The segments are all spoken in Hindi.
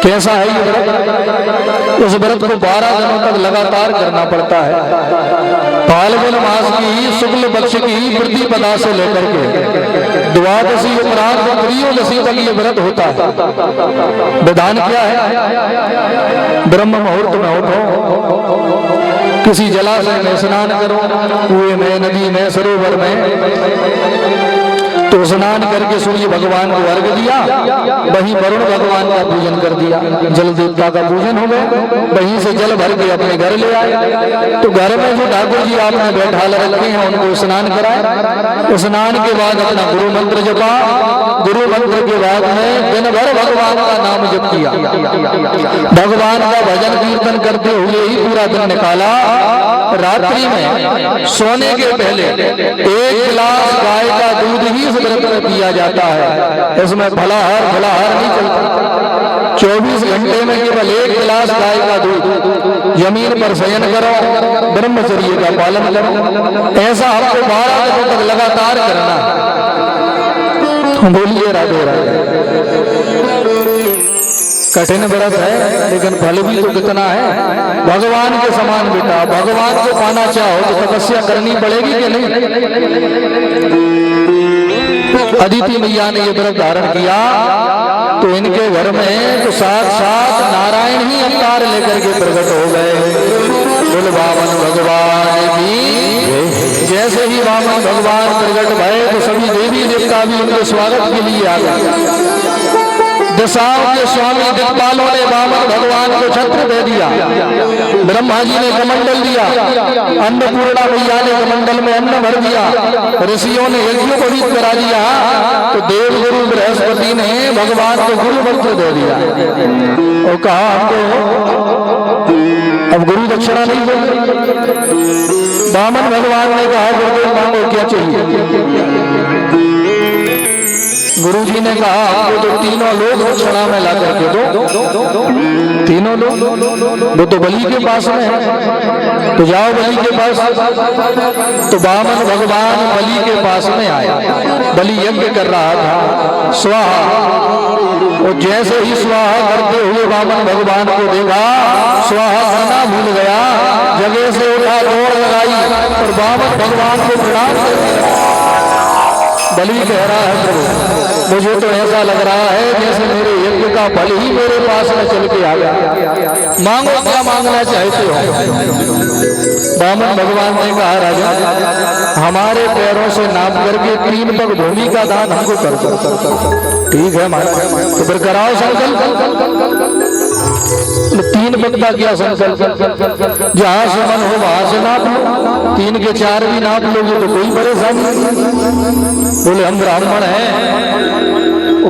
कैसा है ये व्रत? उस व्रत को 12 दिनों तक लगातार करना पड़ता है। फाल्गुन मास की शुक्ल पक्ष की प्रतिपदा से लेकर के द्वादशी उपरांत त्रयोदशी तक ये व्रत होता है। विधान क्या है? ब्रह्म मुहूर्त में उठो, किसी जलाशय में स्नान करो, कुएं में, नदी में, सरोवर में, तो स्नान करके सूर्य भगवान को अर्घ दिया, वहीं वरुण भगवान का पूजन कर दिया, जल देवता का पूजन हो गया, वहीं से जल भर के अपने घर ले आए। तो घर में जो ठाकुर जी आपने बैठा रखे हैं उनको स्नान कराए। स्नान के बाद अपना गुरु मंत्र जपा, गुरु मंत्र के बाद में दिन भर भगवान का नाम जप किया, भगवान का भजन कीर्तन करते हुए ही पूरा दिन निकाला। रात्रि में सोने के पहले 1 गिलास गाय का दूध ही इस व्रत में पिया जाता है। इसमें फलाहार नहीं चलता। 24 घंटे में केवल 1 गिलास गाय का दूध, जमीन पर शयन करो, ब्रह्मचर्य का पालन करो। ऐसा आपको 12 दिनों तक लगातार करना है। बोलिए राधे राधे। कठिन व्रत है लेकिन फल भी तो कितना है, भगवान के समान बेटा। भगवान को पाना चाहो तो तपस्या करनी पड़ेगी कि नहीं? अदिति मैया ने ये व्रत धारण किया तो इनके घर में तो साक्षात नारायण ही अवतार लेकर के प्रकट हो गए। बोल वामन भगवान की। जैसे ही वामन भगवान प्रकट भये तो सभी देवी देवता भी उनके स्वागत के लिए आ गए। दशाओं के स्वामी दिक्पालों ने वामन भगवान को छत्र दे दिया, ब्रह्मा जी ने कमंडल दिया, अन्नपूर्णा मैया ने कमंडल में अन्न भर दिया, ऋषियों ने यज्ञोपवीत करा दिया, तो देवगुरु बृहस्पति ने भगवान को गुरु मंत्र दे दिया और कहा हमको अब गुरु दक्षिणा नहीं देंगे। वामन भगवान ने कहा गुरुदेव मांगो क्या चाहिए? गुरु जी ने कहा आपको तो तीनों लोग दक्षिणा में ला करके दो। तीनों लोग वो तो बलि के पास में है, तो जाओ बलि के पास। तो वामन भगवान बलि के पास में आया, बलि यज्ञ कर रहा था, स्वाहा। और जैसे ही स्वाहा करते हुए वामन भगवान को देखा, स्वाहा करना भूल गया, जगह से उठा, दौड़ लगाई और वामन भगवान को प्रणाम कर दिया। बलि कह रहा है प्रभु मुझे तो ऐसा लग रहा है जैसे मेरे यज्ञ का फल ही मेरे पास में चल के आ गया, मांगो क्या मांगना चाहते हो? वामन भगवान ने कहा राजा हमारे पैरों से नाप करके 3 पग भूमि का दान हमको कर दो। ठीक है महाराज, तो फिर कराओ संकल्प। 3 पग का क्या संकल्प? जहां से मन हो वहां से नाप लो, 3 के 4 भी नाप लोगे तो कोई परेशानी नहीं। बोले हम ब्राह्मण हैं,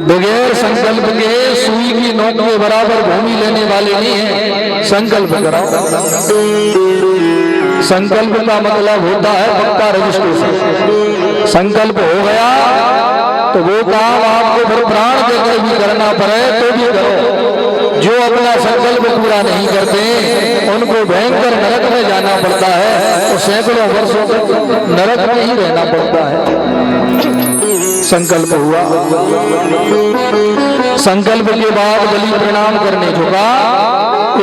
बगैर संकल्प के सुई की नोक के बराबर भूमि लेने वाले नहीं हैं, संकल्प कराओ। संकल्प का मतलब होता है पक्का रजिस्ट्रेशन। संकल्प हो गया तो वो काम आपको फिर प्राण देकर भी करना पड़े तो भी करो। जो अपना संकल्प पूरा नहीं करते उनको भयंकर नरक में जाना पड़ता है, तो सैकड़ों वर्षों तक नरक में ही रहना पड़ता है। संकल्प हुआ, संकल्प के बाद बलि प्रणाम करने झुका।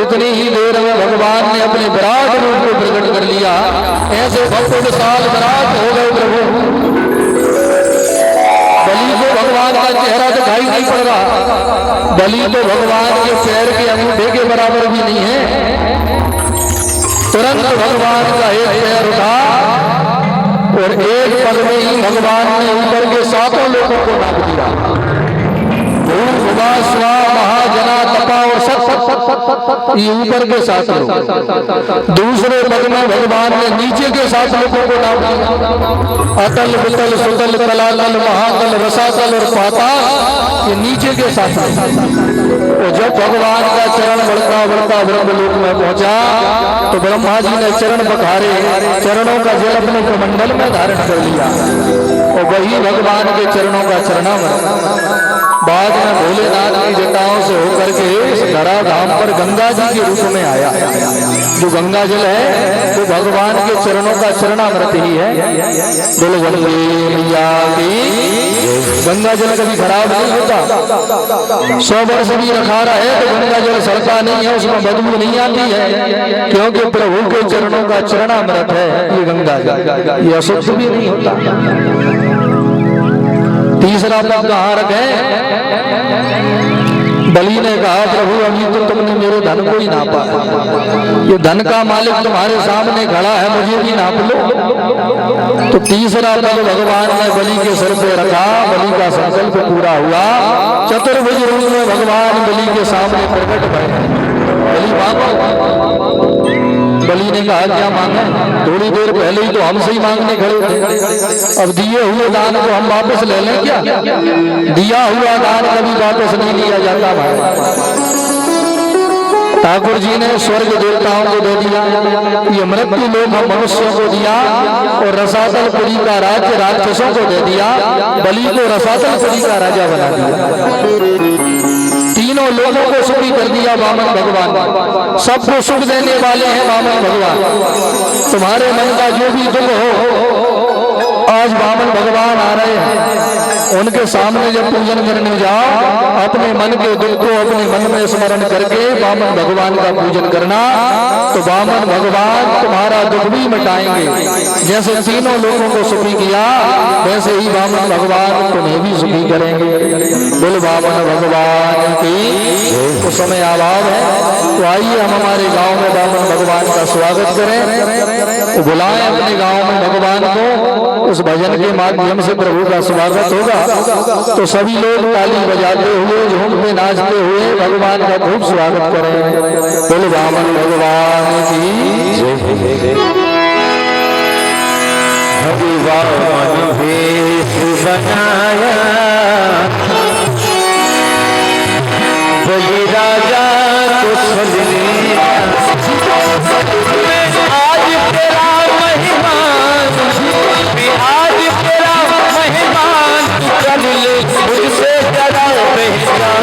इतनी ही देर में भगवान ने अपने विराट रूप को प्रकट कर लिया। ऐसे भक्त साल विराट हो गए प्रभु। बलि को भगवान का चेहरा दिखाई नहीं पड़ रहा, बलि तो भगवान के पैर के अंगूठे के बराबर भी नहीं है। तुरंत भगवान का एक पैर उठा और एक पग में ही भगवान ने ऊपर के 7 लोगों को नाप दिया। भूमा स्वा महाजना तपा और सब ये ऊपर के 7 लोग। दूसरे पग में भगवान ने नीचे के 7 लोगों को नाप दिया। अतल वितल सुतल तलातल महातल रसातल और पाताल, ये नीचे के 7 और जब भगवान का चरण बढ़ता बढ़ता ब्रह्मलोक में पहुंचा तो ब्रह्मा जी ने चरण पखारे, चरणों का जल अपने कमंडल में धारण कर लिया और वही भगवान के चरणों का चरणामृत बाद में भोलेनाथ की जटाओं से होकर के इस धरा धाम पर गंगा जी के रूप में आया। जो गंगा जल है वो भगवान के चरणों का चरणामृत ही है। बोलो गंगे मैया की। गंगा जल कभी खराब नहीं होता, 100 वर्ष भी रखा रहे तो गंगा जल सड़ता नहीं है, उसमें बदबू नहीं आती है, क्योंकि प्रभु के चरणों का चरणामृत है ये गंगा जल, ये अशुद्ध भी नहीं होता। तीसरा पद कहाँ रखे? बलि ने कहा प्रभु अभी तो तुमने मेरे धन को ही नापा, ये धन का मालिक तुम्हारे सामने खड़ा है, मुझे भी नाप लो। तो तीसरा पद भगवान ने बलि के सिर पे रखा, बलि का संकल्प पूरा हुआ। चतुर्भुज रूप में भगवान बलि के सामने प्रकट भये। बलि मांगो। बलि ने कहा क्या मांगे? थोड़ी देर पहले ही तो हमसे ही मांगने खड़े थे, अब दिए हुए दान को हम वापस ले लें क्या? दिया हुआ दान कभी वापस नहीं लिया जाता भाई। ठाकुर जी ने स्वर्ग देवताओं को दे दिया, ये मृत्यु लोक मनुष्यों को दिया, और रसातलपुरी का राज्य राक्षसों को दे दिया। बलि को रसातलपुरी का राजा बना दिया। तीनों लोगों को सुखी कर दिया वामन भगवान। सबको सुख देने वाले हैं वामन भगवान। तुम्हारे मन का जो भी दुख हो, आज वामन भगवान आ रहे हैं, उनके सामने जब पूजन करने जाओ, अपने मन के दुख को अपने मन में स्मरण करके वामन भगवान का पूजन करना, तो वामन भगवान तुम्हारा दुख भी मिटाएंगे। जैसे तीनों लोगों को सुखी किया, वैसे ही वामन भगवान तुम्हें भी सुखी करेंगे। बोल वामन भगवान की। उस समय अभाव है, तो आइए हम हमारे गांव में वामन भगवान का स्वागत करें, तो बुलाएं अपने गांव में भगवान को। उस भजन के माध्यम से प्रभु का स्वागत होगा, तो सभी लोग ताली बजाते हुए, झूमते नाचते हुए भगवान का खूब स्वागत करें। बोल वामन भगवान की। भगवान वेश बनाया, बलि राजा को छलने, आज तेरा मेहमान, आज तेरा मेहमान, चल ले मुझसे जरा पहचान।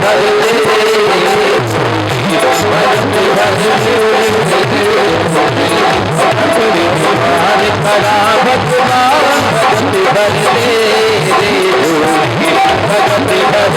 भर ले, खड़ा भगवान, भक्ति भर ले, भक्ति भर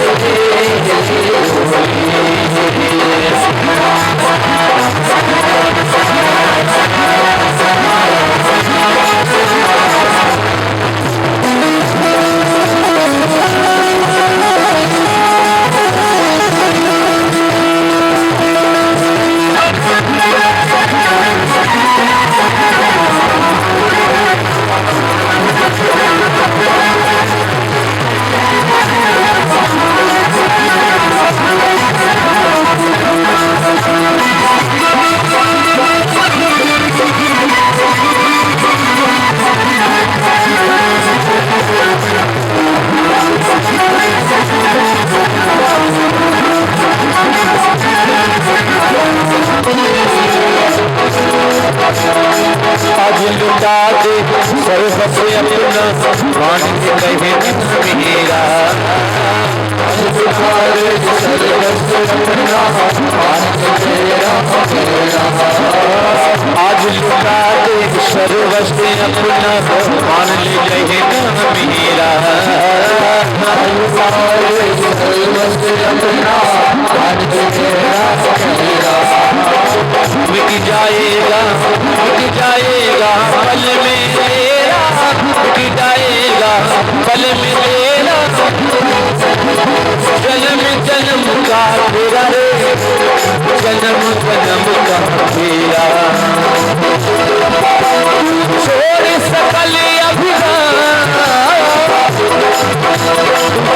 आज लुटा दे सर्वस्व अपना, मान के कहे मेरा। आज लुटा दे सर्वस्व अपना, मान के तेरा मेरा। आज लुटा दे सर्वस्व अपना, मान ले कहे मेरा। आज लुटा दे सर्वस्व अपना, मान के तेरा मेरा। मिट जाएगा पल में तेरा, मिट जाएगा पल में तेरा। जन्म जन्म का तेरा रे, जन्म जन्म का तेरा। छोड़ सकल अभिराम,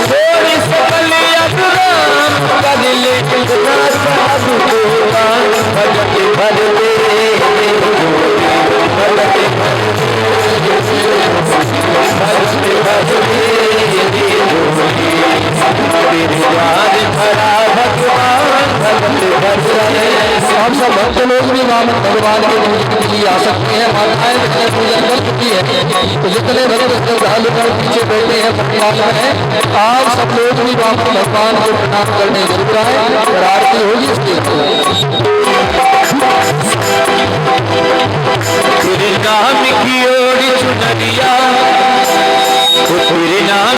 छोड़ सकल अभिराम, कर ले कितना साधु तेरा। भगत भर दे, भगत भर दे, तेरे द्वार भरा भगवान, भगत भर दे। हम सब भक्त लोग भी वामन भगवान के पूजन के लिए आ सकते हैं। माताएं जितने पूजन कर चुकी है, तो जितने भक्त श्रद्धालु पीछे बैठे हैं पंडाल में, आप सब लोग भी वामन भगवान को प्रणाम करने जरूर आए और आरती होगी इसके तेरे नाम की ओर चुनरिया, तेरे नाम